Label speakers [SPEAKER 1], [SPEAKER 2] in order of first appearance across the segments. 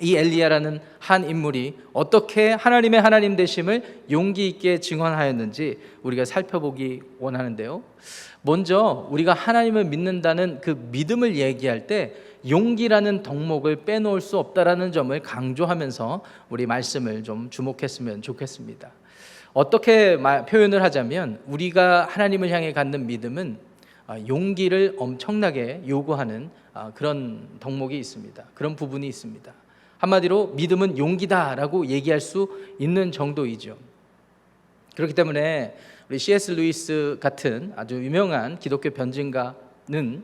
[SPEAKER 1] 이 엘리야라는 한 인물이 어떻게 하나님의 하나님 되심을 용기 있게 증언하였는지 우리가 살펴보기 원하는데요. 먼저 우리가 하나님을 믿는다는 그 믿음을 얘기할 때 용기라는 덕목을 빼놓을 수 없다라는 점을 강조하면서 우리 말씀을 좀 주목했으면 좋겠습니다. 어떻게 표현을 하자면 우리가 하나님을 향해 갖는 믿음은 용기를 엄청나게 요구하는 그런 덕목이 있습니다. 그런 부분이 있습니다. 한마디로 믿음은 용기다라고 얘기할 수 있는 정도이죠. 그렇기 때문에 우리 C.S. 루이스 같은 아주 유명한 기독교 변증가는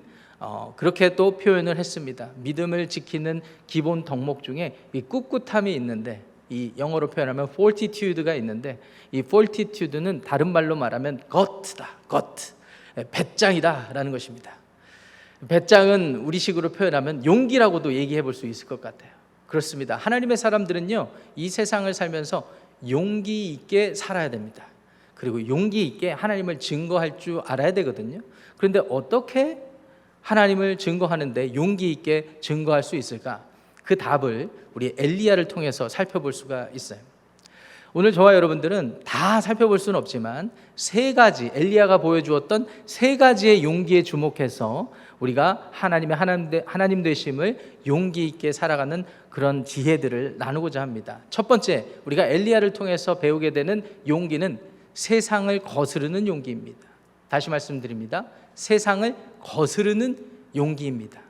[SPEAKER 1] 그렇게 또 표현을 했습니다. 믿음을 지키는 기본 덕목 중에 이 꿋꿋함이 있는데, 이 영어로 표현하면 fortitude가 있는데, 이 fortitude는 다른 말로 말하면 gut다, 배짱이다라는 것입니다. 배짱은 우리식으로 표현하면 용기라고도 얘기해 볼 수 있을 것 같아요. 그렇습니다. 하나님의 사람들은요, 이 세상을 살면서 용기 있게 살아야 됩니다. 그리고 용기 있게 하나님을 증거할 줄 알아야 되거든요. 그런데 어떻게 하나님을 증거하는데 용기 있게 증거할 수 있을까? 그 답을 우리 엘리야를 통해서 살펴볼 수가 있어요. 오늘 저와 여러분들은 다 살펴볼 수는 없지만 세 가지, 엘리야가 보여주었던 세 가지의 용기에 주목해서 우리가 하나님의 하나님 되심을 용기 있게 살아가는 그런 지혜들을 나누고자 합니다. 첫 번째, 우리가 엘리야를 통해서 배우게 되는 용기는 세상을 거스르는 용기입니다. 다시 말씀드립니다. 세상을 거스르는 용기입니다.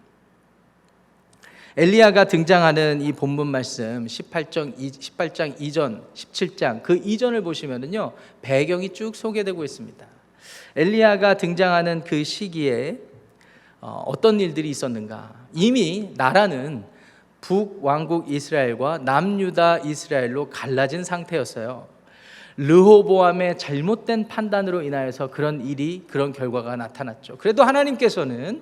[SPEAKER 1] 엘리야가 등장하는 이 본문 말씀 18장 이전 17장 그 이전을 보시면은요, 배경이 쭉 소개되고 있습니다. 엘리야가 등장하는 그 시기에 어떤 일들이 있었는가? 이미 나라는 북왕국 이스라엘과 남유다 이스라엘로 갈라진 상태였어요. 르호보암의 잘못된 판단으로 인하여서 그런 결과가 나타났죠. 그래도 하나님께서는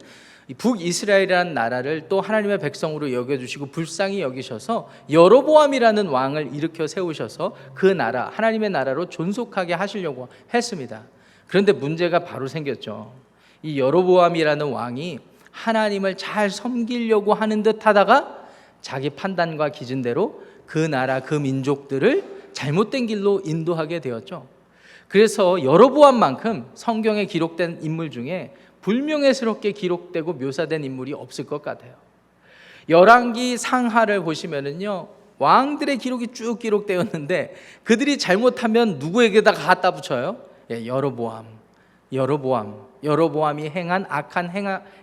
[SPEAKER 1] 북이스라엘이라는 나라를 또 하나님의 백성으로 여겨주시고 불쌍히 여기셔서 여로보암이라는 왕을 일으켜 세우셔서 그 나라, 하나님의 나라로 존속하게 하시려고 했습니다. 그런데 문제가 바로 생겼죠. 이 여로보암이라는 왕이 하나님을 잘 섬기려고 하는 듯 하다가 자기 판단과 기준대로 그 나라, 그 민족들을 잘못된 길로 인도하게 되었죠. 그래서 여로보암만큼 성경에 기록된 인물 중에 불명예스럽게 기록되고 묘사된 인물이 없을 것 같아요. 열왕기 상하를 보시면은요, 왕들의 기록이 쭉 기록되었는데 그들이 잘못하면 누구에게다가 갖다 붙여요? 여로보암이 행한 악한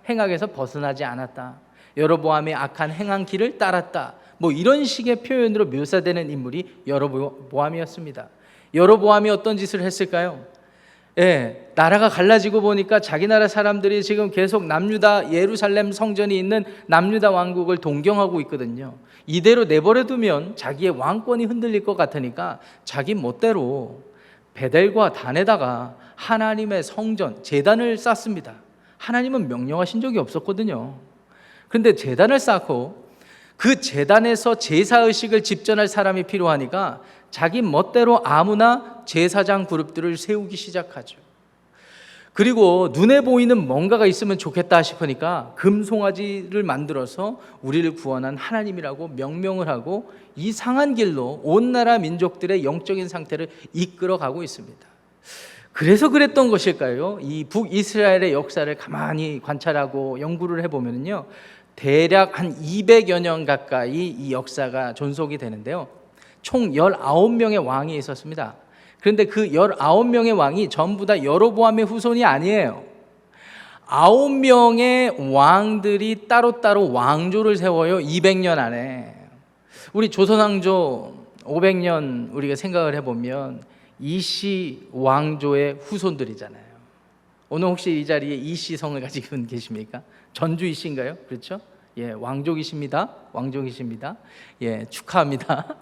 [SPEAKER 1] 행악에서 벗어나지 않았다. 여로보암이 악한 행한 길을 따랐다. 뭐 이런 식의 표현으로 묘사되는 인물이 여로보암이었습니다. 여로보암이 어떤 짓을 했을까요? 나라가 갈라지고 보니까 자기 나라 사람들이 지금 계속 남유다 예루살렘 성전이 있는 남유다 왕국을 동경하고 있거든요. 이대로 내버려두면 자기의 왕권이 흔들릴 것 같으니까 자기 멋대로 베델과 단에다가 하나님의 성전, 제단을 쌓습니다. 하나님은 명령하신 적이 없었거든요. 그런데 제단을 쌓고 그 제단에서 제사의식을 집전할 사람이 필요하니까 자기 멋대로 아무나 제사장 그룹들을 세우기 시작하죠. 그리고 눈에 보이는 뭔가가 있으면 좋겠다 싶으니까 금송아지를 만들어서 우리를 구원한 하나님이라고 명명을 하고 이상한 길로 온 나라 민족들의 영적인 상태를 이끌어가고 있습니다. 그래서 그랬던 것일까요? 이 북이스라엘의 역사를 가만히 관찰하고 연구를 해보면요, 대략 한 200여 년 가까이 이 역사가 존속이 되는데요, 총 19명의 왕이 있었습니다. 그런데 그 19명의 왕이 전부 다 여로보암의 후손이 아니에요. 9명의 왕들이 따로따로 왕조를 세워요. 200년 안에. 우리 조선왕조 500년 우리가 생각을 해보면 이씨 왕조의 후손들이잖아요. 오늘 혹시 이 자리에 이씨 성을 가지고 계십니까? 전주 이씨인가요? 그렇죠? 예, 왕족이십니다. 예, 축하합니다.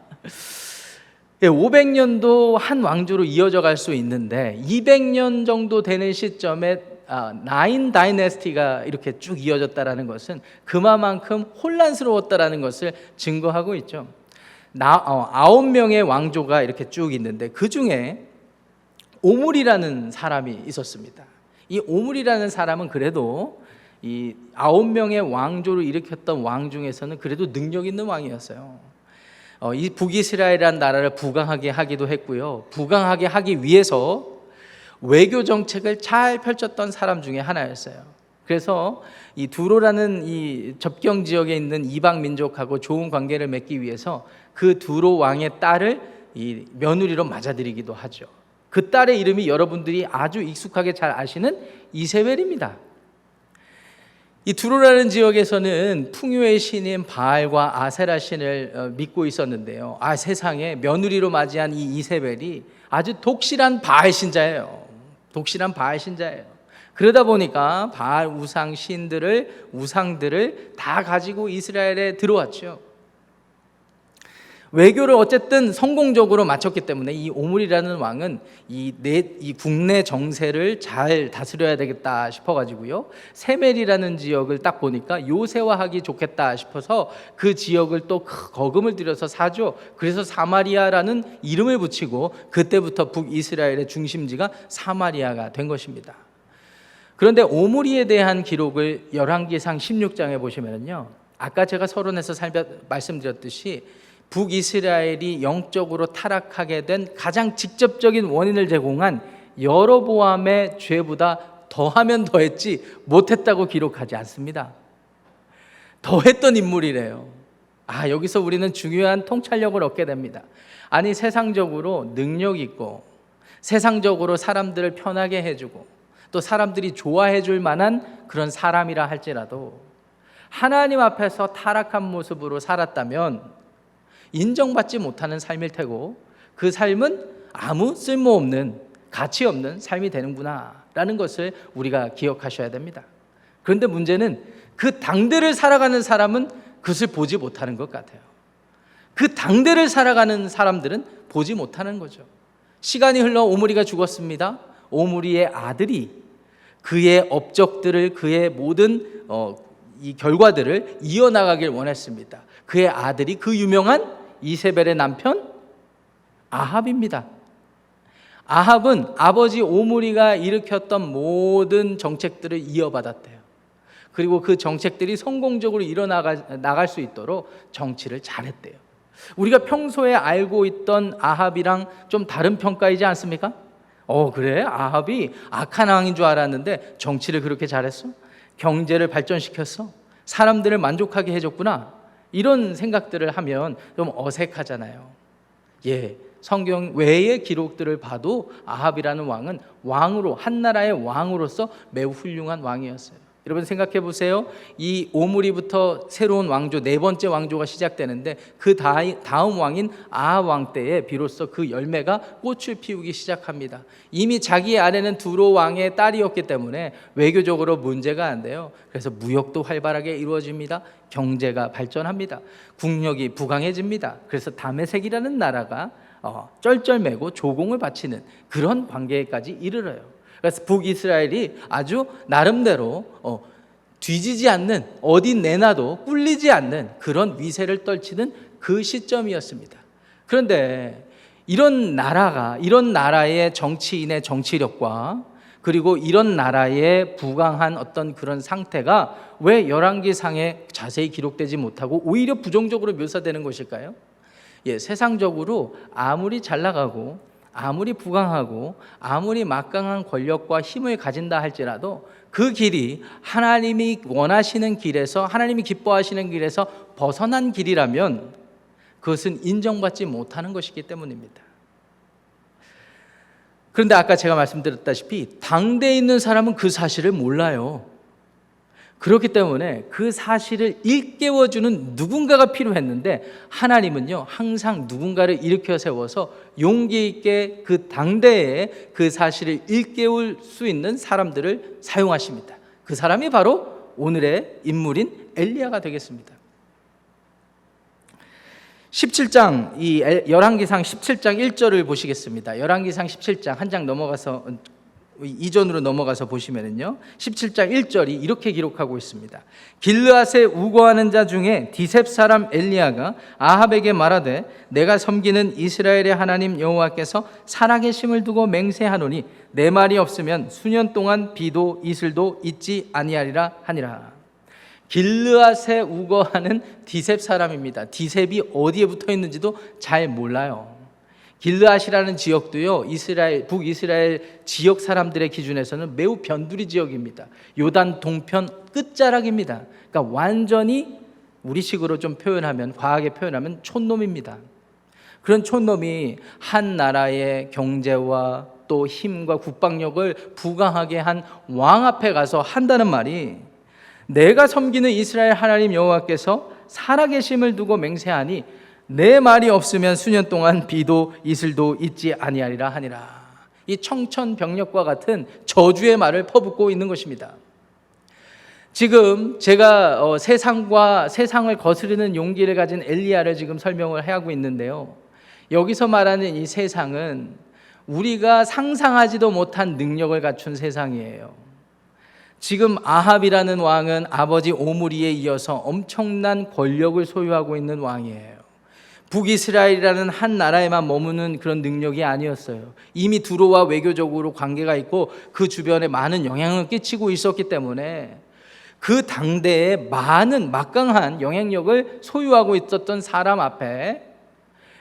[SPEAKER 1] 예, 500년도 한 왕조로 이어져 갈 수 있는데 200년 정도 되는 시점에 나인 다이내스티가 이렇게 쭉 이어졌다라는 것은 그만큼 혼란스러웠다라는 것을 증거하고 있죠. 9명의 왕조가 이렇게 쭉 있는데 그 중에 오므리라는 사람이 있었습니다. 이 오므리라는 사람은 그래도 이 9명의 왕조를 일으켰던 왕 중에서는 그래도 능력 있는 왕이었어요. 이 북이스라엘이라는 나라를 부강하게 하기도 했고요. 부강하게 하기 위해서 외교 정책을 잘 펼쳤던 사람 중에 하나였어요. 그래서 이 두로라는 이 접경 지역에 있는 이방 민족하고 좋은 관계를 맺기 위해서 그 두로 왕의 딸을 이 며느리로 맞아들이기도 하죠. 그 딸의 이름이 여러분들이 아주 익숙하게 잘 아시는 이세벨입니다. 이 두로라는 지역에서는 풍요의 신인 바알과 아세라 신을 믿고 있었는데요. 세상에 며느리로 맞이한 이 이세벨이 아주 독실한 바알 신자예요. 독실한 바알 신자예요. 그러다 보니까 바알 우상들을 다 가지고 이스라엘에 들어왔죠. 외교를 어쨌든 성공적으로 마쳤기 때문에 이 오므리라는 왕은 이 국내 정세를 잘 다스려야 되겠다 싶어가지고요, 세멜이라는 지역을 딱 보니까 요새화하기 좋겠다 싶어서 그 지역을 또 거금을 들여서 사죠. 그래서 사마리아라는 이름을 붙이고 그때부터 북이스라엘의 중심지가 사마리아가 된 것입니다. 그런데 오므리에 대한 기록을 열왕기상 16장에 보시면요, 아까 제가 서론에서 말씀드렸듯이 북이스라엘이 영적으로 타락하게 된 가장 직접적인 원인을 제공한 여로보암의 죄보다 더하면 더했지 못했다고 기록하지 않습니다. 더했던 인물이래요. 여기서 우리는 중요한 통찰력을 얻게 됩니다. 아니, 세상적으로 능력 있고 세상적으로 사람들을 편하게 해주고 또 사람들이 좋아해 줄 만한 그런 사람이라 할지라도 하나님 앞에서 타락한 모습으로 살았다면 인정받지 못하는 삶일 테고 그 삶은 아무 쓸모없는, 가치 없는 삶이 되는구나 라는 것을 우리가 기억하셔야 됩니다. 그런데 문제는 그 당대를 살아가는 사람은 그것을 보지 못하는 것 같아요. 그 당대를 살아가는 사람들은 보지 못하는 거죠. 시간이 흘러 오므리가 죽었습니다. 오므리의 아들이 그의 업적들을, 그의 모든 이 결과들을 이어나가길 원했습니다. 그의 아들이 그 유명한 이세벨의 남편 아합입니다. 아합은 아버지 오므리가 일으켰던 모든 정책들을 이어받았대요. 그리고 그 정책들이 성공적으로 나갈 수 있도록 정치를 잘했대요. 우리가 평소에 알고 있던 아합이랑 좀 다른 평가이지 않습니까? 그래? 아합이 악한 왕인 줄 알았는데 정치를 그렇게 잘했어? 경제를 발전시켰어? 사람들을 만족하게 해줬구나? 이런 생각들을 하면 좀 어색하잖아요. 성경 외의 기록들을 봐도 아합이라는 왕은 한 나라의 왕으로서 매우 훌륭한 왕이었어요. 여러분 생각해 보세요. 이 오므리부터 새로운 왕조, 네 번째 왕조가 시작되는데 그 다음 왕인 아합 왕 때에 비로소 그 열매가 꽃을 피우기 시작합니다. 이미 자기 아내는 두로 왕의 딸이었기 때문에 외교적으로 문제가 안 돼요. 그래서 무역도 활발하게 이루어집니다. 경제가 발전합니다. 국력이 부강해집니다. 그래서 다메섹이라는 나라가 쩔쩔매고 조공을 바치는 그런 관계까지 이르러요. 그래서 북이스라엘이 아주 나름대로 뒤지지 않는, 어디 내놔도 꿀리지 않는 그런 위세를 떨치는 그 시점이었습니다. 그런데 이런 나라의 정치인의 정치력과 그리고 이런 나라의 부강한 어떤 그런 상태가 왜 열왕기상에 자세히 기록되지 못하고 오히려 부정적으로 묘사되는 것일까요? 세상적으로 아무리 잘 나가고 아무리 부강하고 아무리 막강한 권력과 힘을 가진다 할지라도 그 길이 하나님이 원하시는 길에서, 하나님이 기뻐하시는 길에서 벗어난 길이라면 그것은 인정받지 못하는 것이기 때문입니다. 그런데 아까 제가 말씀드렸다시피 당대에 있는 사람은 그 사실을 몰라요. 그렇기 때문에 그 사실을 일깨워주는 누군가가 필요했는데 하나님은요, 항상 누군가를 일으켜 세워서 용기 있게 그 당대에 그 사실을 일깨울 수 있는 사람들을 사용하십니다. 그 사람이 바로 오늘의 인물인 엘리야가 되겠습니다. 17장, 이 열왕기상 17장 1절을 보시겠습니다. 열왕기상 17장 한 장 넘어가서 이전으로 넘어가서 보시면은요, 17장 1절이 이렇게 기록하고 있습니다. 길르앗에 우거하는 자 중에 디셉 사람 엘리야가 아합에게 말하되 내가 섬기는 이스라엘의 하나님 여호와께서 살아계심을 두고 맹세하노니 내 말이 없으면 수년 동안 비도 이슬도 있지 아니하리라 하니라. 길르앗에 우거하는 디셉 사람입니다. 디셉이 어디에 붙어 있는지도 잘 몰라요. 길르앗이라는 지역도요, 북이스라엘 지역 사람들의 기준에서는 매우 변두리 지역입니다. 요단 동편 끝자락입니다. 그러니까 완전히 우리식으로 좀 표현하면, 과하게 표현하면 촌놈입니다. 그런 촌놈이 한 나라의 경제와 또 힘과 국방력을 부강하게 한 왕 앞에 가서 한다는 말이, 내가 섬기는 이스라엘 하나님 여호와께서 살아계심을 두고 맹세하니 내 말이 없으면 수년 동안 비도 이슬도 있지 아니하리라 하니라. 이 청천벽력과 같은 저주의 말을 퍼붓고 있는 것입니다. 지금 제가 세상을 거스르는 용기를 가진 엘리야를 지금 설명을 하고 있는데요, 여기서 말하는 이 세상은 우리가 상상하지도 못한 능력을 갖춘 세상이에요. 지금 아합이라는 왕은 아버지 오므리에 이어서 엄청난 권력을 소유하고 있는 왕이에요. 북이스라엘이라는 한 나라에만 머무는 그런 능력이 아니었어요. 이미 두로와 외교적으로 관계가 있고 그 주변에 많은 영향을 끼치고 있었기 때문에 그 당대에 많은 막강한 영향력을 소유하고 있었던 사람 앞에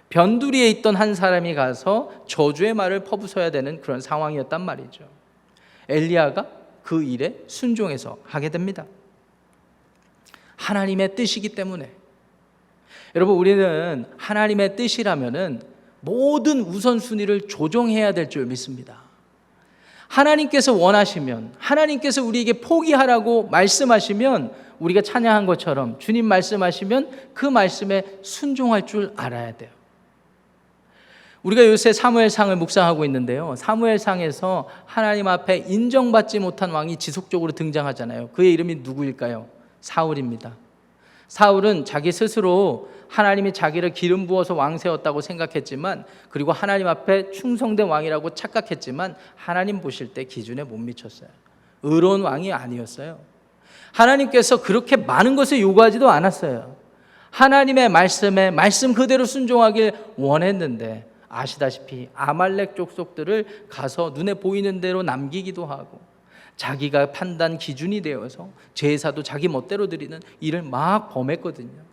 [SPEAKER 1] 변두리에 있던 한 사람이 가서 저주의 말을 퍼부숴야 되는 그런 상황이었단 말이죠. 엘리야가 그 일에 순종해서 하게 됩니다. 하나님의 뜻이기 때문에. 여러분, 우리는 하나님의 뜻이라면은 모든 우선순위를 조정해야 될 줄 믿습니다. 하나님께서 원하시면, 하나님께서 우리에게 포기하라고 말씀하시면, 우리가 찬양한 것처럼 주님 말씀하시면 그 말씀에 순종할 줄 알아야 돼요. 우리가 요새 사무엘상을 묵상하고 있는데요, 사무엘상에서 하나님 앞에 인정받지 못한 왕이 지속적으로 등장하잖아요. 그의 이름이 누구일까요? 사울입니다. 사울은 자기 스스로 하나님이 자기를 기름 부어서 왕 세웠다고 생각했지만, 그리고 하나님 앞에 충성된 왕이라고 착각했지만 하나님 보실 때 기준에 못 미쳤어요. 의로운 왕이 아니었어요. 하나님께서 그렇게 많은 것을 요구하지도 않았어요. 하나님의 말씀에 말씀 그대로 순종하길 원했는데, 아시다시피 아말렉 족속들을 가서 눈에 보이는 대로 남기기도 하고, 자기가 판단 기준이 되어서 제사도 자기 멋대로 드리는 일을 막 범했거든요.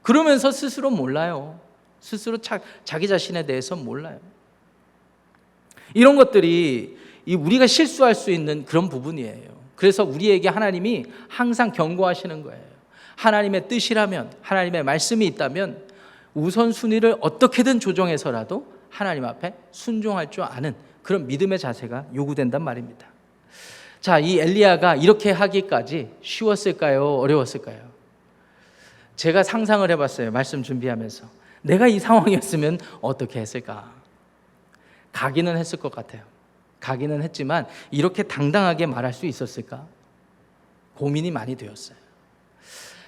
[SPEAKER 1] 그러면서 스스로 몰라요. 스스로 자기 자신에 대해서 몰라요. 이런 것들이 우리가 실수할 수 있는 그런 부분이에요. 그래서 우리에게 하나님이 항상 경고하시는 거예요. 하나님의 뜻이라면, 하나님의 말씀이 있다면 우선순위를 어떻게든 조정해서라도 하나님 앞에 순종할 줄 아는 그런 믿음의 자세가 요구된단 말입니다. 자, 이 엘리야가 이렇게 하기까지 쉬웠을까요? 어려웠을까요? 제가 상상을 해봤어요. 말씀 준비하면서. 내가 이 상황이었으면 어떻게 했을까? 가기는 했을 것 같아요. 가기는 했지만 이렇게 당당하게 말할 수 있었을까? 고민이 많이 되었어요.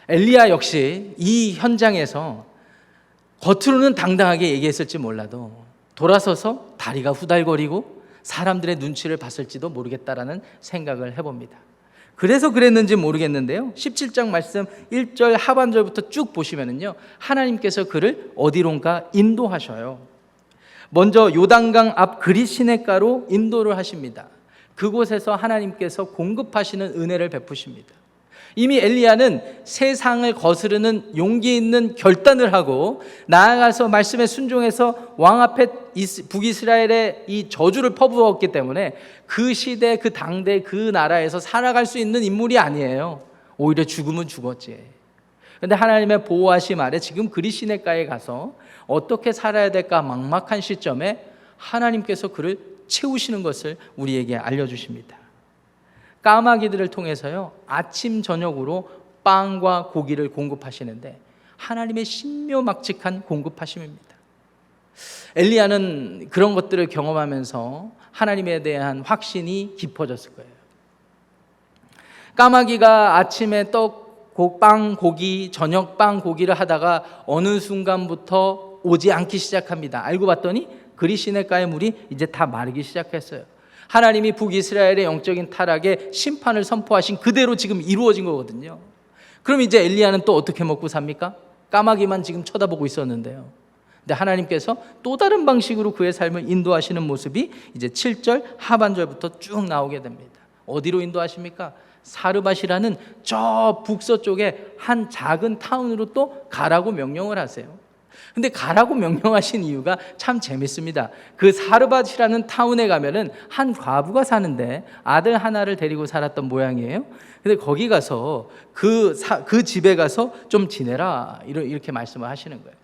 [SPEAKER 1] 엘리야 역시 이 현장에서 겉으로는 당당하게 얘기했을지 몰라도 돌아서서 다리가 후달거리고 사람들의 눈치를 봤을지도 모르겠다라는 생각을 해봅니다. 그래서 그랬는지 모르겠는데요, 17장 말씀 1절 하반절부터 쭉 보시면은요, 하나님께서 그를 어디론가 인도하셔요. 먼저 요단강 앞 그릿 시냇가로 인도를 하십니다. 그곳에서 하나님께서 공급하시는 은혜를 베푸십니다. 이미 엘리야는 세상을 거스르는 용기 있는 결단을 하고 나아가서 말씀에 순종해서 왕 앞에 북이스라엘의 이 저주를 퍼부었기 때문에 그 시대, 그 당대, 그 나라에서 살아갈 수 있는 인물이 아니에요. 오히려 죽으면 죽었지. 그런데 하나님의 보호하심 아래 지금 그릿 시냇가에 가서 어떻게 살아야 될까 막막한 시점에 하나님께서 그를 채우시는 것을 우리에게 알려주십니다. 까마귀들을 통해서요, 아침 저녁으로 빵과 고기를 공급하시는데 하나님의 신묘막측한 공급하심입니다. 엘리야는 그런 것들을 경험하면서 하나님에 대한 확신이 깊어졌을 거예요. 까마귀가 아침에 떡, 빵, 고기, 저녁 빵, 고기를 하다가 어느 순간부터 오지 않기 시작합니다. 알고 봤더니 그릿 시냇가의 물이 이제 다 마르기 시작했어요. 하나님이 북이스라엘의 영적인 타락에 심판을 선포하신 그대로 지금 이루어진 거거든요. 그럼 이제 엘리야는 또 어떻게 먹고 삽니까? 까마귀만 지금 쳐다보고 있었는데요. 근데 하나님께서 또 다른 방식으로 그의 삶을 인도하시는 모습이 이제 7절 하반절부터 쭉 나오게 됩니다. 어디로 인도하십니까? 사르밧이라는 저 북서쪽에 한 작은 타운으로 또 가라고 명령을 하세요. 근데 가라고 명령하신 이유가 참 재밌습니다. 그 사르밧이라는 타운에 가면은 한 과부가 사는데 아들 하나를 데리고 살았던 모양이에요. 근데 거기 가서 그 집에 가서 좀 지내라 이렇게 말씀을 하시는 거예요.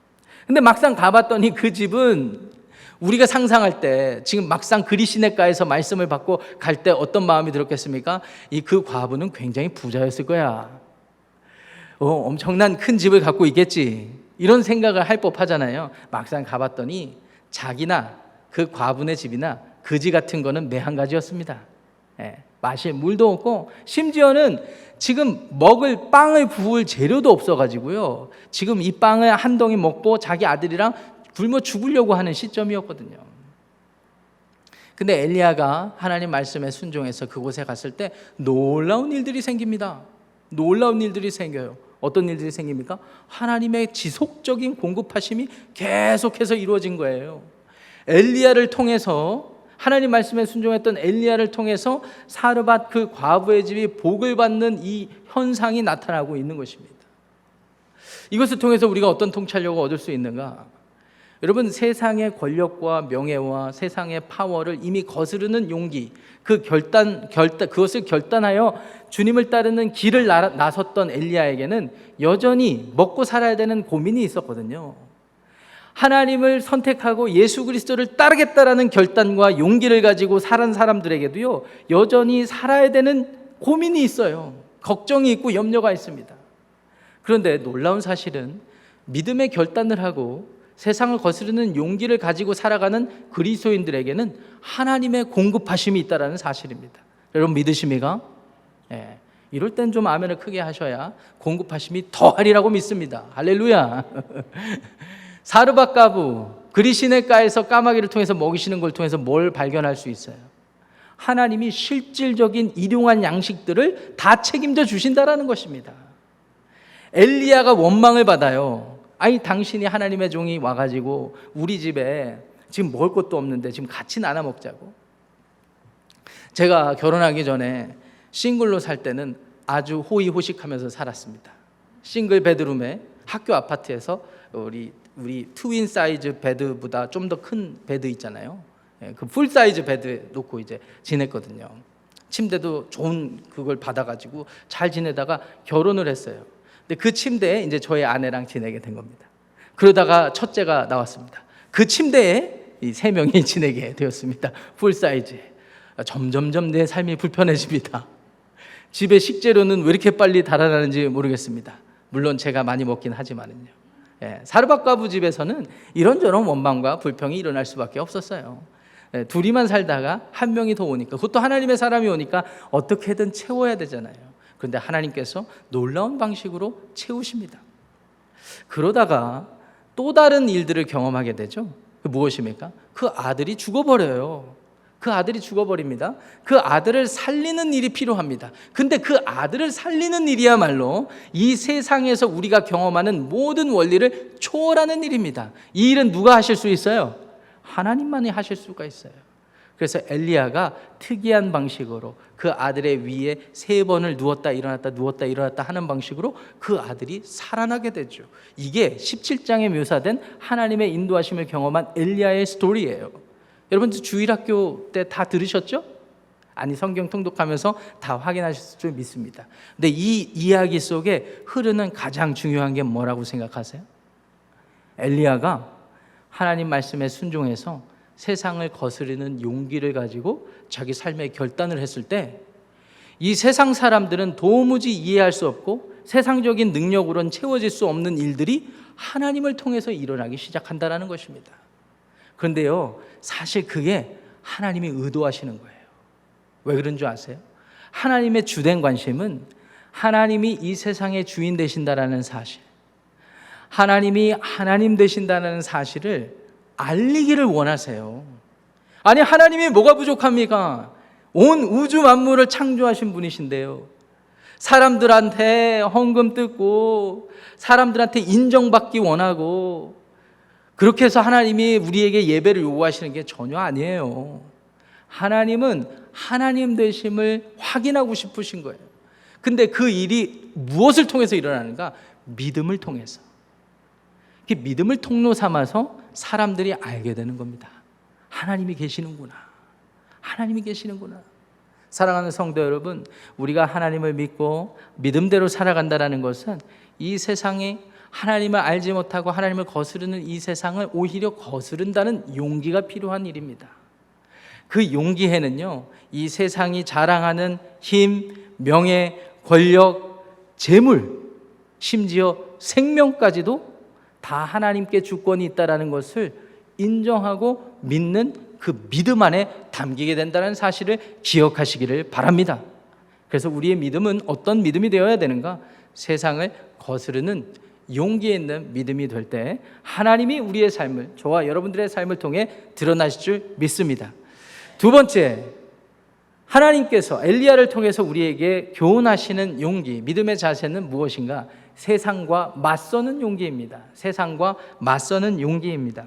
[SPEAKER 1] 근데 막상 가봤더니 그 집은 우리가 상상할 때 지금 막상 그리시네가에서 말씀을 받고 갈 때 어떤 마음이 들었겠습니까? 그 과부는 굉장히 부자였을 거야. 엄청난 큰 집을 갖고 있겠지. 이런 생각을 할 법하잖아요. 막상 가봤더니 자기나 그 과부네 집이나 그지 같은 거는 매한가지였습니다. 마실 물도 없고 심지어는 지금 먹을 빵을 구울 재료도 없어가지고요. 지금 이 빵을 한 덩이 먹고 자기 아들이랑 굶어 죽으려고 하는 시점이었거든요. 근데 엘리야가 하나님 말씀에 순종해서 그곳에 갔을 때 놀라운 일들이 생깁니다. 놀라운 일들이 생겨요. 어떤 일들이 생깁니까? 하나님의 지속적인 공급하심이 계속해서 이루어진 거예요. 엘리야를 통해서, 하나님 말씀에 순종했던 엘리야를 통해서 사르밧 그 과부의 집이 복을 받는 이 현상이 나타나고 있는 것입니다. 이것을 통해서 우리가 어떤 통찰력을 얻을 수 있는가? 여러분, 세상의 권력과 명예와 세상의 파워를 이미 거스르는 용기, 그것을 결단하여 주님을 따르는 길을 나섰던 엘리야에게는 여전히 먹고 살아야 되는 고민이 있었거든요. 하나님을 선택하고 예수 그리스도를 따르겠다라는 결단과 용기를 가지고 살은 사람들에게도요, 여전히 살아야 되는 고민이 있어요. 걱정이 있고 염려가 있습니다. 그런데 놀라운 사실은 믿음의 결단을 하고 세상을 거스르는 용기를 가지고 살아가는 그리스도인들에게는 하나님의 공급하심이 있다는 사실입니다. 여러분 믿으십니까? 이럴 땐 좀 아멘을 크게 하셔야 공급하심이 더하리라고 믿습니다. 할렐루야. 사르밧 과부 그리시네가에서 까마귀를 통해서 먹이시는 걸 통해서 뭘 발견할 수 있어요? 하나님이 실질적인 일용할 양식들을 다 책임져 주신다라는 것입니다. 엘리야가 원망을 받아요. 아니, 당신이 하나님의 종이 와가지고 우리 집에 지금 먹을 것도 없는데 지금 같이 나눠 먹자고. 제가 결혼하기 전에 싱글로 살 때는 아주 호의호식하면서 살았습니다. 싱글 베드룸에 학교 아파트에서 우리 트윈 사이즈 베드보다 좀 더 큰 베드 있잖아요. 그 풀 사이즈 베드에 놓고 이제 지냈거든요. 침대도 좋은 그걸 받아가지고 잘 지내다가 결혼을 했어요. 근데 그 침대에 이제 저의 아내랑 지내게 된 겁니다. 그러다가 첫째가 나왔습니다. 그 침대에 이 세 명이 지내게 되었습니다. 풀 사이즈에. 점점점 내 삶이 불편해집니다. 집에 식재료는 왜 이렇게 빨리 달아나는지 모르겠습니다. 물론 제가 많이 먹긴 하지만은요. 사르밧 과부 집에서는 이런저런 원망과 불평이 일어날 수밖에 없었어요. 둘이만 살다가 한 명이 더 오니까, 그것도 하나님의 사람이 오니까 어떻게든 채워야 되잖아요. 그런데 하나님께서 놀라운 방식으로 채우십니다. 그러다가 또 다른 일들을 경험하게 되죠. 무엇입니까? 그 아들이 죽어버려요. 그 아들이 죽어버립니다. 그 아들을 살리는 일이 필요합니다. 근데 그 아들을 살리는 일이야말로 이 세상에서 우리가 경험하는 모든 원리를 초월하는 일입니다. 이 일은 누가 하실 수 있어요? 하나님만이 하실 수가 있어요. 그래서 엘리야가 특이한 방식으로 그 아들의 위에 3번을 누웠다 일어났다 누웠다 일어났다 하는 방식으로 그 아들이 살아나게 되죠. 이게 17장에 묘사된 하나님의 인도하심을 경험한 엘리야의 스토리예요. 여러분 주일학교 때 다 들으셨죠? 아니, 성경 통독하면서 다 확인하셨을 줄 믿습니다. 근데 이 이야기 속에 흐르는 가장 중요한 게 뭐라고 생각하세요? 엘리야가 하나님 말씀에 순종해서 세상을 거스르는 용기를 가지고 자기 삶의 결단을 했을 때 이 세상 사람들은 도무지 이해할 수 없고 세상적인 능력으로는 채워질 수 없는 일들이 하나님을 통해서 일어나기 시작한다는 것입니다. 그런데요, 사실 그게 하나님이 의도하시는 거예요. 왜 그런 줄 아세요? 하나님의 주된 관심은 하나님이 이 세상의 주인 되신다라는 사실, 하나님이 하나님 되신다는 사실을 알리기를 원하세요. 아니, 하나님이 뭐가 부족합니까? 온 우주 만물을 창조하신 분이신데요. 사람들한테 헌금 뜯고 사람들한테 인정받기 원하고 그렇게 해서 하나님이 우리에게 예배를 요구하시는 게 전혀 아니에요. 하나님은 하나님 되심을 확인하고 싶으신 거예요. 근데 그 일이 무엇을 통해서 일어나는가? 믿음을 통해서. 그 믿음을 통로 삼아서 사람들이 알게 되는 겁니다. 하나님이 계시는구나. 하나님이 계시는구나. 사랑하는 성도 여러분, 우리가 하나님을 믿고 믿음대로 살아간다는 것은 이 세상에 하나님을 알지 못하고 하나님을 거스르는 이 세상을 오히려 거스른다는 용기가 필요한 일입니다. 그 용기에는요, 이 세상이 자랑하는 힘, 명예, 권력, 재물, 심지어 생명까지도 다 하나님께 주권이 있다는 것을 인정하고 믿는 그 믿음 안에 담기게 된다는 사실을 기억하시기를 바랍니다. 그래서 우리의 믿음은 어떤 믿음이 되어야 되는가? 세상을 거스르는 용기 있는 믿음이 될 때 하나님이 우리의 삶을, 저와 여러분들의 삶을 통해 드러나실 줄 믿습니다. 두 번째, 하나님께서 엘리야를 통해서 우리에게 교훈하시는 용기, 믿음의 자세는 무엇인가? 세상과 맞서는 용기입니다. 세상과 맞서는 용기입니다.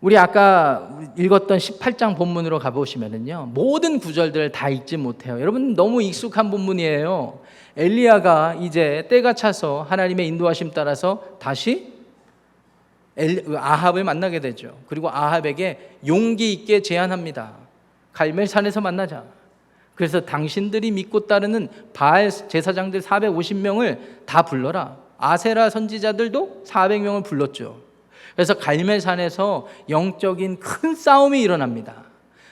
[SPEAKER 1] 우리 아까 읽었던 18장 본문으로 가보시면은요, 모든 구절들을 다 읽지 못해요. 여러분, 너무 익숙한 본문이에요. 엘리야가 이제 때가 차서 하나님의 인도하심 따라서 다시 아합을 만나게 되죠. 그리고 아합에게 용기 있게 제안합니다. 갈멜산에서 만나자. 그래서 당신들이 믿고 따르는 바알 제사장들 450명을 다 불러라. 아세라 선지자들도 400명을 불렀죠. 그래서 갈멜산에서 영적인 큰 싸움이 일어납니다.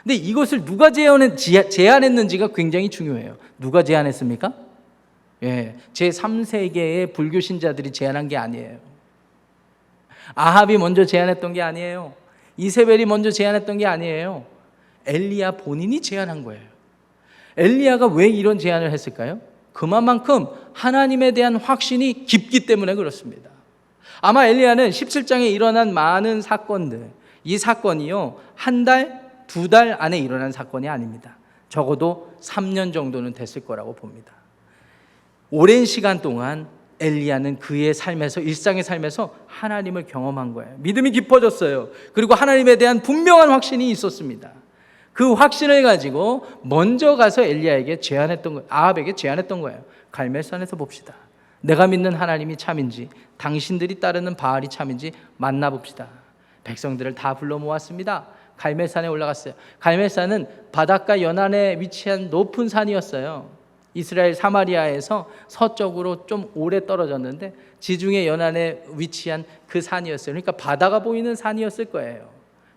[SPEAKER 1] 근데 이것을 누가 제안했는지가 굉장히 중요해요. 누가 제안했습니까? 제3세계의 불교 신자들이 제안한 게 아니에요. 아합이 먼저 제안했던 게 아니에요. 이세벨이 먼저 제안했던 게 아니에요. 엘리야 본인이 제안한 거예요. 엘리야가 왜 이런 제안을 했을까요? 그만큼 하나님에 대한 확신이 깊기 때문에 그렇습니다. 아마 엘리야는 17장에 일어난 많은 사건들, 이 사건이요, 한 달, 두 달 안에 일어난 사건이 아닙니다. 적어도 3년 정도는 됐을 거라고 봅니다. 오랜 시간 동안 엘리야는 그의 삶에서, 일상의 삶에서 하나님을 경험한 거예요. 믿음이 깊어졌어요. 그리고 하나님에 대한 분명한 확신이 있었습니다. 그 확신을 가지고 먼저 가서 엘리야에게 제안했던 거예요. 아합에게 제안했던 거예요. 갈멜산에서 봅시다. 내가 믿는 하나님이 참인지, 당신들이 따르는 바알이 참인지 만나봅시다. 백성들을 다 불러 모았습니다. 갈멜산에 올라갔어요. 갈멜산은 바닷가 연안에 위치한 높은 산이었어요. 이스라엘 사마리아에서 서쪽으로 좀 오래 떨어졌는데 지중해 연안에 위치한 그 산이었어요. 그러니까 바다가 보이는 산이었을 거예요.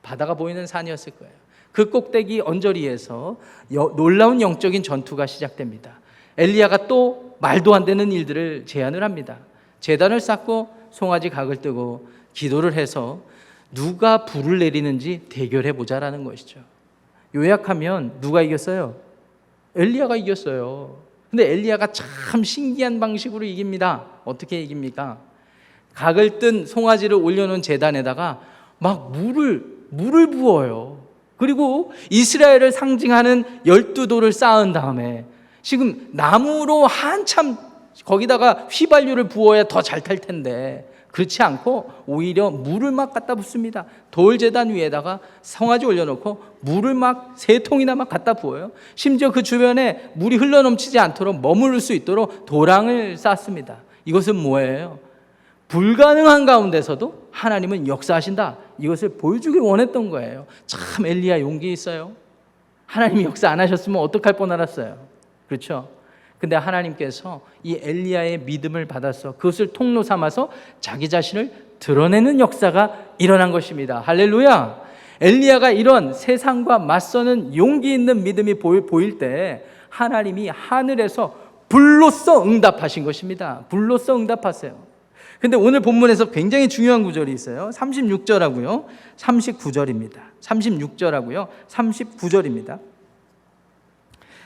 [SPEAKER 1] 바다가 보이는 산이었을 거예요. 그 꼭대기 언저리에서 놀라운 영적인 전투가 시작됩니다. 엘리야가 또 말도 안 되는 일들을 제안을 합니다. 제단을 쌓고 송아지 각을 뜨고 기도를 해서 누가 불을 내리는지 대결해 보자라는 것이죠. 요약하면 누가 이겼어요? 엘리야가 이겼어요. 근데 엘리야가 참 신기한 방식으로 이깁니다. 어떻게 이깁니까? 각을 뜬 송아지를 올려놓은 제단에다가 막 물을 부어요. 그리고 이스라엘을 상징하는 12돌을 쌓은 다음에 지금 나무로 한참 거기다가 휘발유를 부어야 더 잘 탈 텐데 그렇지 않고 오히려 물을 막 갖다 붓습니다. 돌제단 위에다가 송아지 올려놓고 물을 막 3통이나 막 갖다 부어요. 심지어 그 주변에 물이 흘러넘치지 않도록 머무를 수 있도록 도랑을 쌓습니다. 이것은 뭐예요? 불가능한 가운데서도 하나님은 역사하신다. 이것을 보여주기 원했던 거예요. 참 엘리야 용기 있어요. 하나님이 역사 안 하셨으면 어떡할 뻔 알았어요. 그렇죠? 근데 하나님께서 이 엘리야의 믿음을 받아서 그것을 통로 삼아서 자기 자신을 드러내는 역사가 일어난 것입니다. 할렐루야. 엘리야가 이런 세상과 맞서는 용기 있는 믿음이 보일 때 하나님이 하늘에서 불로써 응답하신 것입니다. 불로써 응답하세요. 근데 오늘 본문에서 굉장히 중요한 구절이 있어요. 36절하고요 39절입니다. 36절하고요 39절입니다.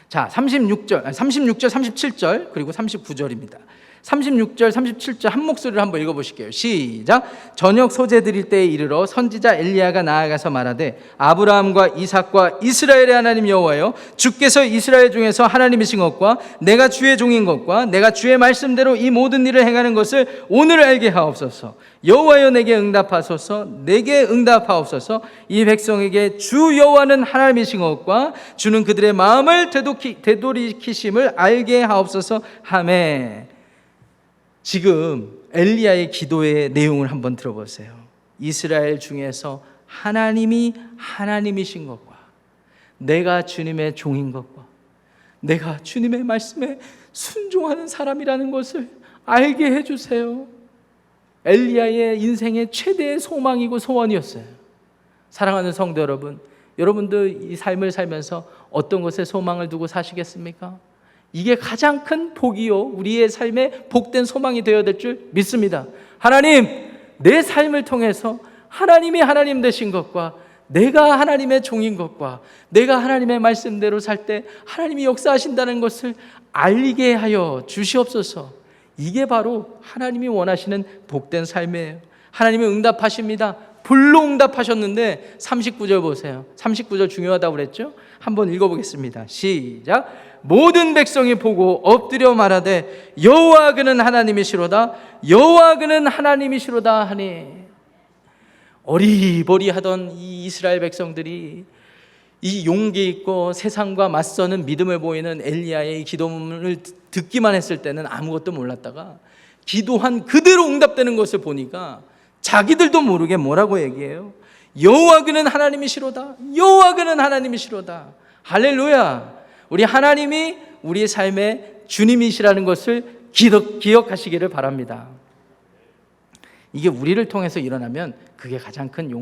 [SPEAKER 1] 자, 36절, 37절 그리고 39절입니다. 36절 37절 한 목소리로 한번 읽어보실게요. 시작. 저녁 소재 드릴 때에 이르러 선지자 엘리야가 나아가서 말하되 아브라함과 이삭과 이스라엘의 하나님 여호와여, 주께서 이스라엘 중에서 하나님이신 것과 내가 주의 종인 것과 내가 주의 말씀대로 이 모든 일을 행하는 것을 오늘 알게 하옵소서. 여호와여, 내게 응답하소서. 내게 응답하옵소서. 이 백성에게 주 여호와는 하나님이신 것과 주는 그들의 마음을 되돌이키심을 알게 하옵소서 하매. 지금 엘리야의 기도의 내용을 한번 들어보세요. 이스라엘 중에서 하나님이 하나님이신 것과 내가 주님의 종인 것과 내가 주님의 말씀에 순종하는 사람이라는 것을 알게 해주세요. 엘리야의 인생의 최대의 소망이고 소원이었어요. 사랑하는 성도 여러분, 여러분도 이 삶을 살면서 어떤 것에 소망을 두고 사시겠습니까? 이게 가장 큰 복이요, 우리의 삶의 복된 소망이 되어야 될 줄 믿습니다. 하나님, 내 삶을 통해서 하나님이 하나님 되신 것과 내가 하나님의 종인 것과 내가 하나님의 말씀대로 살 때 하나님이 역사하신다는 것을 알게 하여 주시옵소서. 이게 바로 하나님이 원하시는 복된 삶이에요. 하나님이 응답하십니다. 불로 응답하셨는데 39절 보세요. 39절 중요하다고 그랬죠? 한번 읽어보겠습니다. 시작. 모든 백성이 보고 엎드려 말하되 여호와 그는 하나님이시로다, 여호와 그는 하나님이시로다 하니. 어리버리하던 이 이스라엘 백성들이 이 용기 있고 세상과 맞서는 믿음을 보이는 엘리야의 기도문을 듣기만 했을 때는 아무것도 몰랐다가 기도한 그대로 응답되는 것을 보니까 자기들도 모르게 뭐라고 얘기해요? 여호와 그는 하나님이시로다, 여호와 그는 하나님이시로다. 할렐루야. 우리 하나님이 우리의 삶의 주님이시라는 것을 기억하시기를 바랍니다. 이게 우리를 통해서 일어나면 그게 가장 큰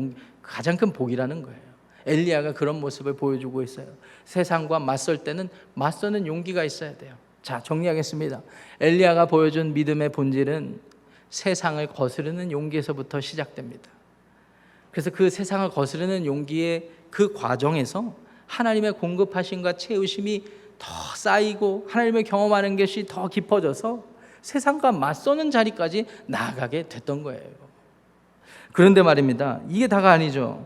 [SPEAKER 1] 복이라는 거예요. 엘리야가 그런 모습을 보여주고 있어요. 세상과 맞설 때는 맞서는 용기가 있어야 돼요. 자, 정리하겠습니다. 엘리야가 보여준 믿음의 본질은 세상을 거스르는 용기에서부터 시작됩니다. 그래서 그 세상을 거스르는 용기의 그 과정에서 하나님의 공급하심과 채우심이 더 쌓이고 하나님을 경험하는 것이 더 깊어져서 세상과 맞서는 자리까지 나아가게 됐던 거예요. 그런데 말입니다, 이게 다가 아니죠.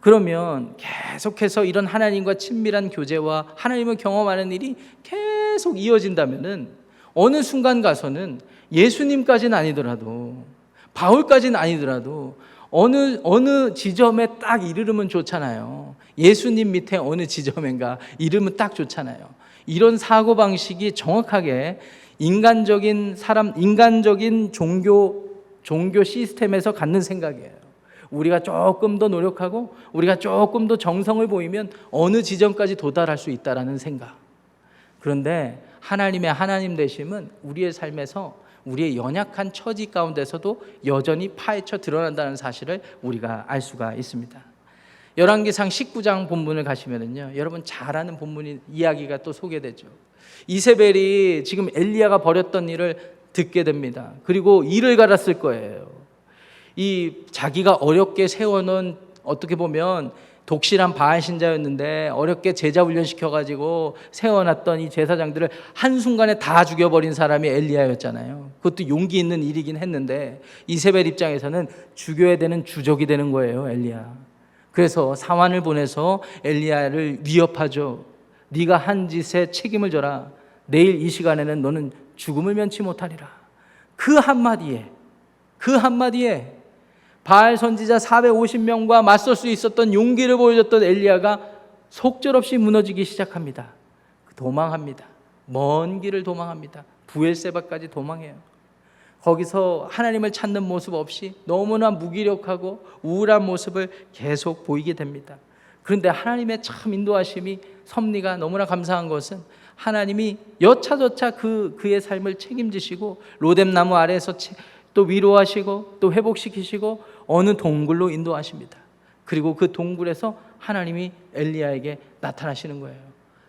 [SPEAKER 1] 그러면 계속해서 이런 하나님과 친밀한 교제와 하나님을 경험하는 일이 계속 이어진다면은 어느 순간 가서는 예수님까지는 아니더라도 바울까지는 아니더라도 어느 지점에 딱 이르르면 좋잖아요. 예수님 밑에 어느 지점인가 이르면 딱 좋잖아요. 이런 사고방식이 정확하게 인간적인 종교 시스템에서 갖는 생각이에요. 우리가 조금 더 노력하고 우리가 조금 더 정성을 보이면 어느 지점까지 도달할 수 있다라는 생각. 그런데 하나님의 하나님 되심은 우리의 삶에서 우리의 연약한 처지 가운데서도 여전히 파헤쳐 드러난다는 사실을 우리가 알 수가 있습니다. 열왕기상 19장 본문을 가시면은요, 여러분 잘 아는 본문이 이야기가 또 소개되죠. 이세벨이 지금 엘리야가 벌였던 일을 듣게 됩니다. 그리고 이를 갈았을 거예요. 이 자기가 어렵게 세워놓은, 어떻게 보면 독실한 바알 신자였는데 어렵게 제자 훈련시켜가지고 세워놨던 이 제사장들을 한순간에 다 죽여버린 사람이 엘리야였잖아요. 그것도 용기 있는 일이긴 했는데 이세벨 입장에서는 죽여야 되는 주적이 되는 거예요, 엘리야. 그래서 사환을 보내서 엘리야를 위협하죠. 네가 한 짓에 책임을 져라. 내일 이 시간에는 너는 죽음을 면치 못하리라. 그 한마디에 바알 선지자 450명과 맞설 수 있었던 용기를 보여줬던 엘리야가 속절없이 무너지기 시작합니다. 도망합니다. 먼 길을 도망합니다. 부엘세바까지 도망해요. 거기서 하나님을 찾는 모습 없이 너무나 무기력하고 우울한 모습을 계속 보이게 됩니다. 그런데 하나님의 참 인도하심이, 섭리가 너무나 감사한 것은 하나님이 여차저차 그의 삶을 책임지시고 로뎀나무 아래에서 또 위로하시고 또 회복시키시고 어느 동굴로 인도하십니다. 그리고 그 동굴에서 하나님이 엘리야에게 나타나시는 거예요.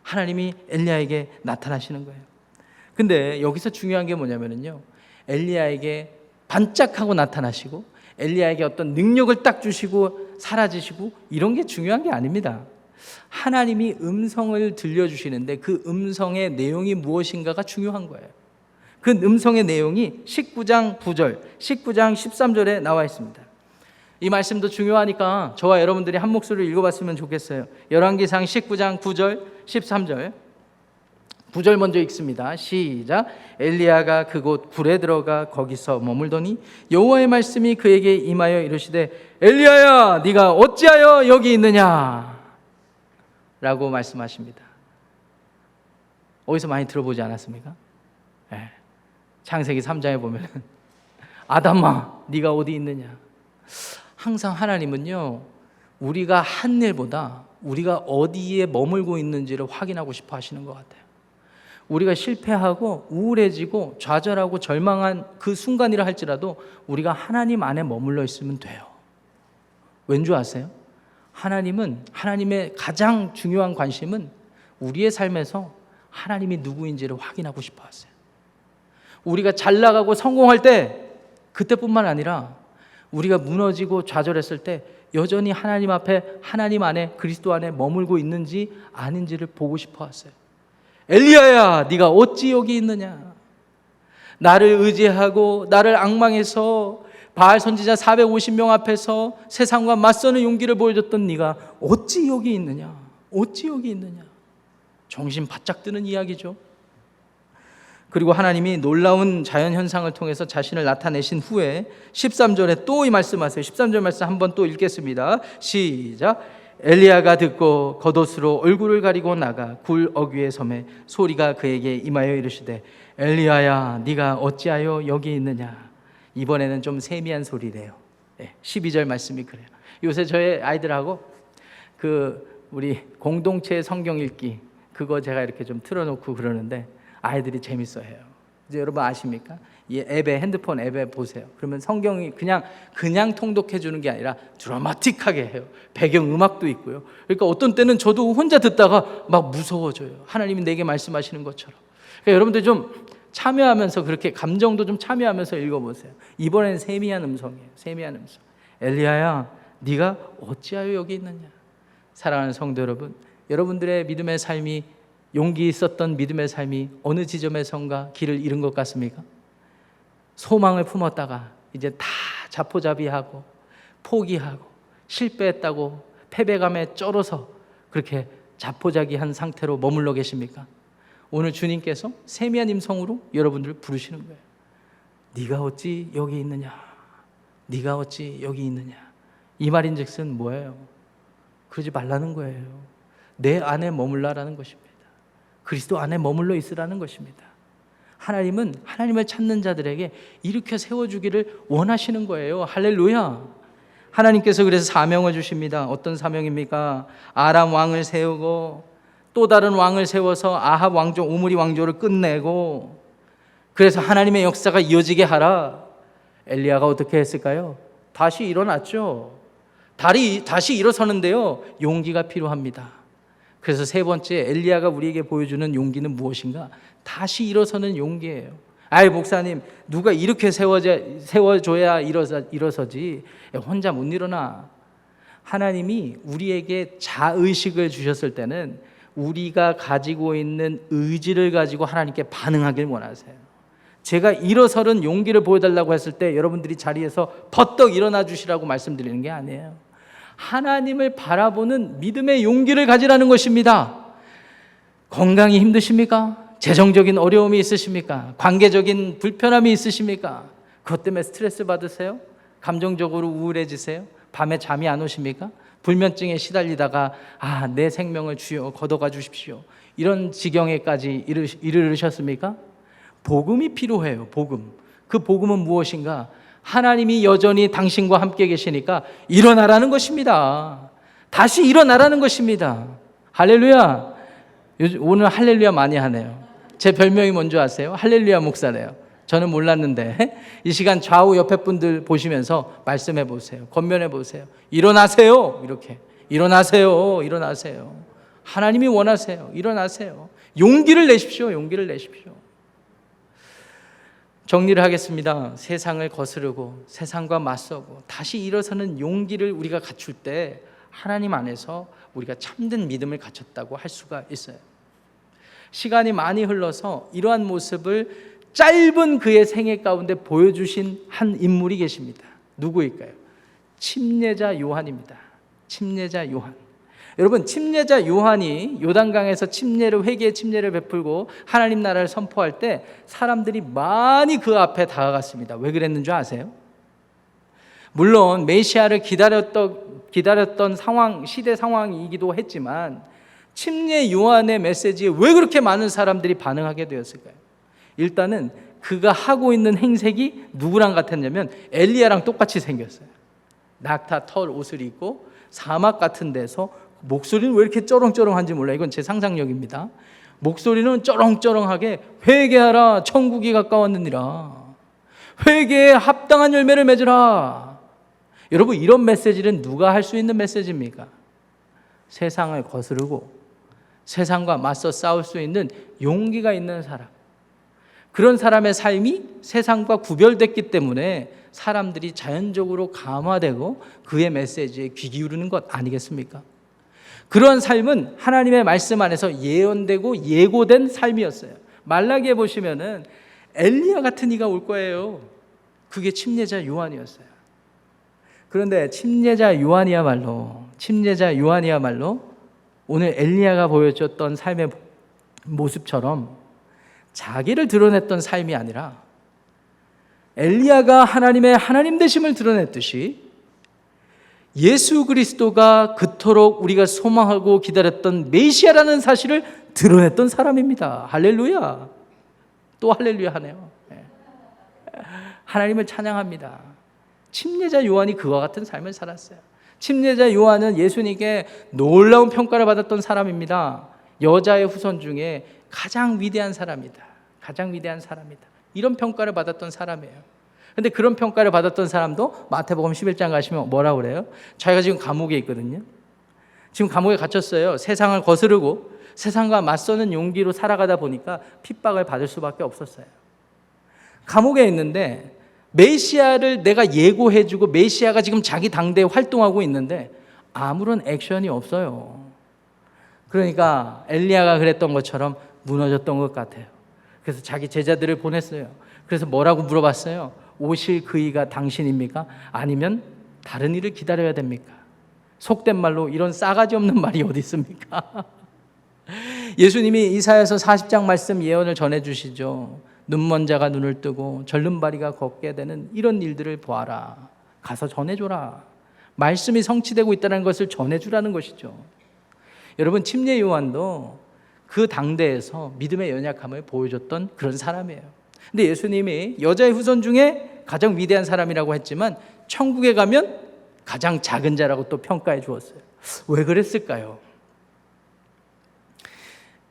[SPEAKER 1] 하나님이 엘리야에게 나타나시는 거예요. 근데 여기서 중요한 게 뭐냐면요, 엘리야에게 반짝하고 나타나시고 엘리야에게 어떤 능력을 딱 주시고 사라지시고 이런 게 중요한 게 아닙니다. 하나님이 음성을 들려주시는데 그 음성의 내용이 무엇인가가 중요한 거예요. 그 음성의 내용이 19장 9절, 19장 13절에 나와 있습니다. 이 말씀도 중요하니까 저와 여러분들이 한 목소리로 읽어봤으면 좋겠어요. 열왕기상 19장 9절, 13절. 9절 먼저 읽습니다. 시작. 엘리야가 그곳 굴에 들어가 거기서 머물더니 여호와의 말씀이 그에게 임하여 이르시되 엘리야야 네가 어찌하여 여기 있느냐 라고 말씀하십니다. 어디서 많이 들어보지 않았습니까? 네. 창세기 3장에 보면 아담아 네가 어디 있느냐. 항상 하나님은요 우리가 한 일보다 우리가 어디에 머물고 있는지를 확인하고 싶어 하시는 것 같아요. 우리가 실패하고 우울해지고 좌절하고 절망한 그 순간이라 할지라도 우리가 하나님 안에 머물러 있으면 돼요. 왠 줄 아세요? 하나님의 가장 중요한 관심은 우리의 삶에서 하나님이 누구인지를 확인하고 싶어 하세요. 우리가 잘 나가고 성공할 때 그때뿐만 아니라 우리가 무너지고 좌절했을 때 여전히 하나님 앞에 하나님 안에 그리스도 안에 머물고 있는지 아닌지를 보고 싶어 하세요. 엘리야야 네가 어찌 여기 있느냐. 나를 의지하고 나를 앙망해서 바알 선지자 450명 앞에서 세상과 맞서는 용기를 보여줬던 네가 어찌 여기 있느냐. 어찌 여기 있느냐. 정신 바짝 드는 이야기죠. 그리고 하나님이 놀라운 자연현상을 통해서 자신을 나타내신 후에 13절에 또 이 말씀하세요. 13절 말씀 한번 또 읽겠습니다. 시작. 엘리야가 듣고 겉옷으로 얼굴을 가리고 나가 굴 어귀에 섬에 소리가 그에게 임하여 이르시되 엘리야야 네가 어찌하여 여기 있느냐. 이번에는 좀 세미한 소리래요. 12절 말씀이 그래요. 요새 저희 아이들하고 우리 공동체 성경 읽기 그거 제가 이렇게 좀 틀어놓고 그러는데 아이들이 재밌어해요. 이제 여러분 아십니까? 이 앱에 핸드폰 앱에 보세요. 그러면 성경이 그냥 통독해 주는 게 아니라 드라마틱하게 해요. 배경 음악도 있고요. 그러니까 어떤 때는 저도 혼자 듣다가 막 무서워져요. 하나님이 내게 말씀하시는 것처럼. 그러니까 여러분들 좀 참여하면서 그렇게 감정도 좀 참여하면서 읽어보세요. 이번엔 세미한 음성이에요. 세미한 음성. 엘리야야, 네가 어찌하여 여기 있느냐. 사랑하는 성도 여러분, 여러분들의 믿음의 삶이 용기 있었던 믿음의 삶이 어느 지점에선가 길을 잃은 것 같습니까? 소망을 품었다가 이제 다 자포자비하고 포기하고 실패했다고 패배감에 쩔어서 그렇게 자포자기한 상태로 머물러 계십니까? 오늘 주님께서 세미한 음성으로 여러분들을 부르시는 거예요. 네가 어찌 여기 있느냐. 네가 어찌 여기 있느냐. 이 말인즉슨 뭐예요? 그러지 말라는 거예요. 내 안에 머물라라는 것입니다. 그리스도 안에 머물러 있으라는 것입니다. 하나님은 하나님을 찾는 자들에게 일으켜 세워주기를 원하시는 거예요. 할렐루야. 하나님께서 그래서 사명을 주십니다. 어떤 사명입니까? 아람 왕을 세우고 또 다른 왕을 세워서 아합 왕조 오므리 왕조를 끝내고 그래서 하나님의 역사가 이어지게 하라. 엘리야가 어떻게 했을까요? 다시 일어났죠. 다시 일어서는데요. 용기가 필요합니다. 그래서 세 번째 엘리야가 우리에게 보여주는 용기는 무엇인가? 다시 일어서는 용기예요. 아이 목사님 누가 이렇게 세워줘야 일어서지 혼자 못 일어나. 하나님이 우리에게 자의식을 주셨을 때는 우리가 가지고 있는 의지를 가지고 하나님께 반응하길 원하세요. 제가 일어서는 용기를 보여달라고 했을 때 여러분들이 자리에서 버떡 일어나 주시라고 말씀드리는 게 아니에요. 하나님을 바라보는 믿음의 용기를 가지라는 것입니다. 건강이 힘드십니까? 재정적인 어려움이 있으십니까? 관계적인 불편함이 있으십니까? 그것 때문에 스트레스 받으세요? 감정적으로 우울해지세요? 밤에 잠이 안 오십니까? 불면증에 시달리다가 내 생명을 주여 걷어가 주십시오. 이런 지경에까지 이르셨습니까? 복음이 필요해요. 복음. 그 복음은 무엇인가? 하나님이 여전히 당신과 함께 계시니까 일어나라는 것입니다. 다시 일어나라는 것입니다. 할렐루야. 오늘 할렐루야 많이 하네요. 제 별명이 뭔지 아세요? 할렐루야 목사래요. 저는 몰랐는데 이 시간 좌우 옆에 분들 보시면서 말씀해 보세요. 권면해 보세요. 일어나세요. 이렇게 일어나세요. 일어나세요. 하나님이 원하세요. 일어나세요. 용기를 내십시오. 용기를 내십시오. 정리를 하겠습니다. 세상을 거스르고 세상과 맞서고 다시 일어서는 용기를 우리가 갖출 때 하나님 안에서 우리가 참된 믿음을 갖췄다고 할 수가 있어요. 시간이 많이 흘러서 이러한 모습을 짧은 그의 생애 가운데 보여주신 한 인물이 계십니다. 누구일까요? 침례자 요한입니다. 침례자 요한. 여러분, 침례자 요한이 요단강에서 회개의 침례를 베풀고 하나님 나라를 선포할 때 사람들이 많이 그 앞에 다가갔습니다. 왜 그랬는 줄 아세요? 물론 메시아를 기다렸던 상황, 시대 상황이기도 했지만 침례 요한의 메시지에 왜 그렇게 많은 사람들이 반응하게 되었을까요? 일단은 그가 하고 있는 행색이 누구랑 같았냐면 엘리야랑 똑같이 생겼어요. 낙타 털 옷을 입고 사막 같은 데서, 목소리는 왜 이렇게 쩌렁쩌렁한지 몰라요. 이건 제 상상력입니다. 목소리는 쩌렁쩌렁하게 회개하라, 천국이 가까웠느니라, 회개에 합당한 열매를 맺으라. 여러분, 이런 메시지는 누가 할 수 있는 메시지입니까? 세상을 거스르고 세상과 맞서 싸울 수 있는 용기가 있는 사람, 그런 사람의 삶이 세상과 구별됐기 때문에 사람들이 자연적으로 감화되고 그의 메시지에 귀 기울이는 것 아니겠습니까? 그런 삶은 하나님의 말씀 안에서 예언되고 예고된 삶이었어요. 말라기에 보시면은 엘리야 같은 이가 올 거예요. 그게 침례자 요한이었어요. 그런데 침례자 요한이야말로 오늘 엘리야가 보여줬던 삶의 모습처럼 자기를 드러냈던 삶이 아니라 엘리야가 하나님의 하나님 되심을 드러냈듯이 예수 그리스도가 그토록 우리가 소망하고 기다렸던 메시아라는 사실을 드러냈던 사람입니다. 할렐루야. 또 할렐루야 하네요. 하나님을 찬양합니다. 침례자 요한이 그와 같은 삶을 살았어요. 침례자 요한은 예수님께 놀라운 평가를 받았던 사람입니다. 여자의 후손 중에 가장 위대한 사람이다. 이런 평가를 받았던 사람이에요. 근데 그런 평가를 받았던 사람도 마태복음 11장 가시면 뭐라고 그래요? 자기가 지금 감옥에 있거든요. 지금 감옥에 갇혔어요. 세상을 거스르고 세상과 맞서는 용기로 살아가다 보니까 핍박을 받을 수밖에 없었어요. 감옥에 있는데 메시아를 내가 예고해주고 메시아가 지금 자기 당대에 활동하고 있는데 아무런 액션이 없어요. 그러니까 엘리야가 그랬던 것처럼 무너졌던 것 같아요. 그래서 자기 제자들을 보냈어요. 그래서 뭐라고 물어봤어요? 오실 그 이가 당신입니까? 아니면 다른 이를 기다려야 됩니까? 속된 말로 이런 싸가지 없는 말이 어디 있습니까? 예수님이 이사야서 40장 말씀 예언을 전해주시죠. 눈먼 자가 눈을 뜨고 절름발이가 걷게 되는 이런 일들을 보아라. 가서 전해줘라. 말씀이 성취되고 있다는 것을 전해주라는 것이죠. 여러분, 침례 요한도 그 당대에서 믿음의 연약함을 보여줬던 그런 사람이에요. 근데 예수님이 여자의 후손 중에 가장 위대한 사람이라고 했지만 천국에 가면 가장 작은 자라고 또 평가해 주었어요. 왜 그랬을까요?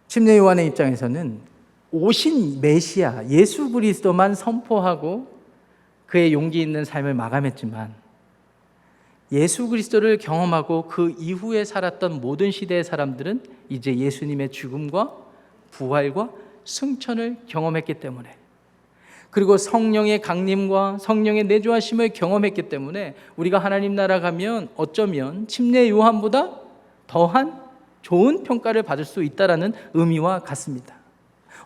[SPEAKER 1] 침례 요한의 입장에서는 오신 메시아 예수 그리스도만 선포하고 그의 용기 있는 삶을 마감했지만 예수 그리스도를 경험하고 그 이후에 살았던 모든 시대의 사람들은 이제 예수님의 죽음과 부활과 승천을 경험했기 때문에, 그리고 성령의 강림과 성령의 내주하심을 경험했기 때문에 우리가 하나님 나라 가면 어쩌면 침례 요한보다 더한 좋은 평가를 받을 수 있다는 의미와 같습니다.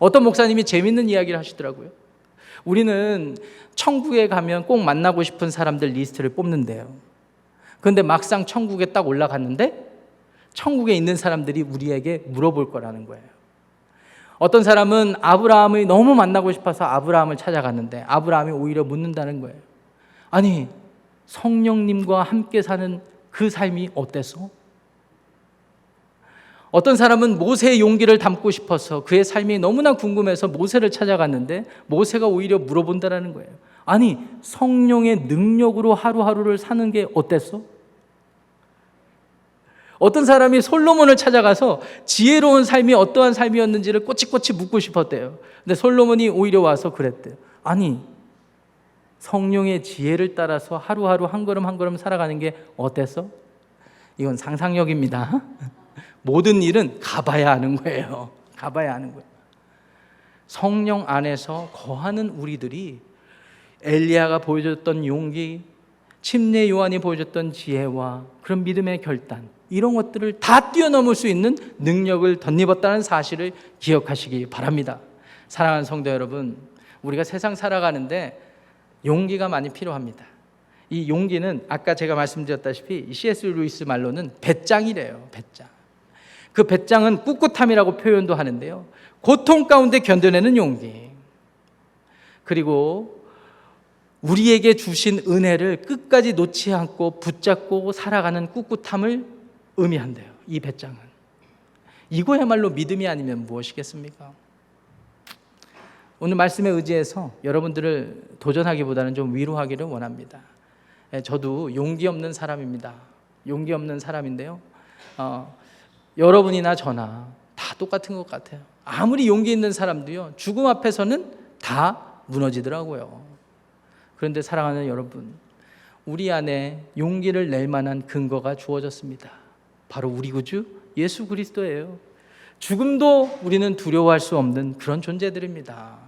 [SPEAKER 1] 어떤 목사님이 재밌는 이야기를 하시더라고요. 우리는 천국에 가면 꼭 만나고 싶은 사람들 리스트를 뽑는데요. 그런데 막상 천국에 딱 올라갔는데 천국에 있는 사람들이 우리에게 물어볼 거라는 거예요. 어떤 사람은 아브라함을 너무 만나고 싶어서 아브라함을 찾아갔는데 아브라함이 오히려 묻는다는 거예요. 아니, 성령님과 함께 사는 그 삶이 어땠어? 어떤 사람은 모세의 용기를 담고 싶어서 그의 삶이 너무나 궁금해서 모세를 찾아갔는데 모세가 오히려 물어본다는 거예요. 아니, 성령의 능력으로 하루하루를 사는 게 어땠어? 어떤 사람이 솔로몬을 찾아가서 지혜로운 삶이 어떠한 삶이었는지를 꼬치꼬치 묻고 싶었대요. 근데 솔로몬이 오히려 와서 그랬대요. 아니, 성령의 지혜를 따라서 하루하루 한 걸음 한 걸음 살아가는 게 어땠어? 이건 상상력입니다. 모든 일은 가봐야 아는 거예요. 가봐야 아는 거예요. 성령 안에서 거하는 우리들이 엘리야가 보여줬던 용기, 침례 요한이 보여줬던 지혜와 그런 믿음의 결단, 이런 것들을 다 뛰어넘을 수 있는 능력을 덧입었다는 사실을 기억하시기 바랍니다. 사랑하는 성도 여러분, 우리가 세상 살아가는데 용기가 많이 필요합니다. 이 용기는 아까 제가 말씀드렸다시피 C.S. 루이스 말로는 배짱이래요. 배짱. 그 배짱은 꿋꿋함이라고 표현도 하는데요. 고통 가운데 견뎌내는 용기. 그리고 우리에게 주신 은혜를 끝까지 놓지 않고 붙잡고 살아가는 꿋꿋함을 의미한대요. 이 배짱은. 이거야말로 믿음이 아니면 무엇이겠습니까? 오늘 말씀에 의지해서 여러분들을 도전하기보다는 좀 위로하기를 원합니다. 저도 용기 없는 사람입니다. 용기 없는 사람인데요. 여러분이나 저나 다 똑같은 것 같아요. 아무리 용기 있는 사람도요, 죽음 앞에서는 다 무너지더라고요. 그런데 사랑하는 여러분, 우리 안에 용기를 낼 만한 근거가 주어졌습니다. 바로 우리 구주 예수 그리스도예요. 죽음도 우리는 두려워할 수 없는 그런 존재들입니다.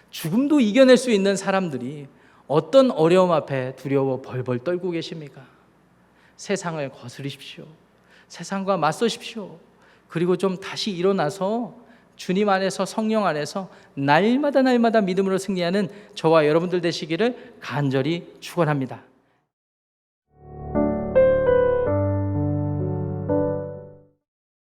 [SPEAKER 1] 죽음도 이겨낼 수 있는 사람들이 어떤 어려움 앞에 두려워 벌벌 떨고 계십니까? 세상을 거스르십시오. 세상과 맞서십시오. 그리고 좀 다시 일어나서 주님 안에서, 성령 안에서 날마다 믿음으로 승리하는 저와 여러분들 되시기를 간절히 축원합니다.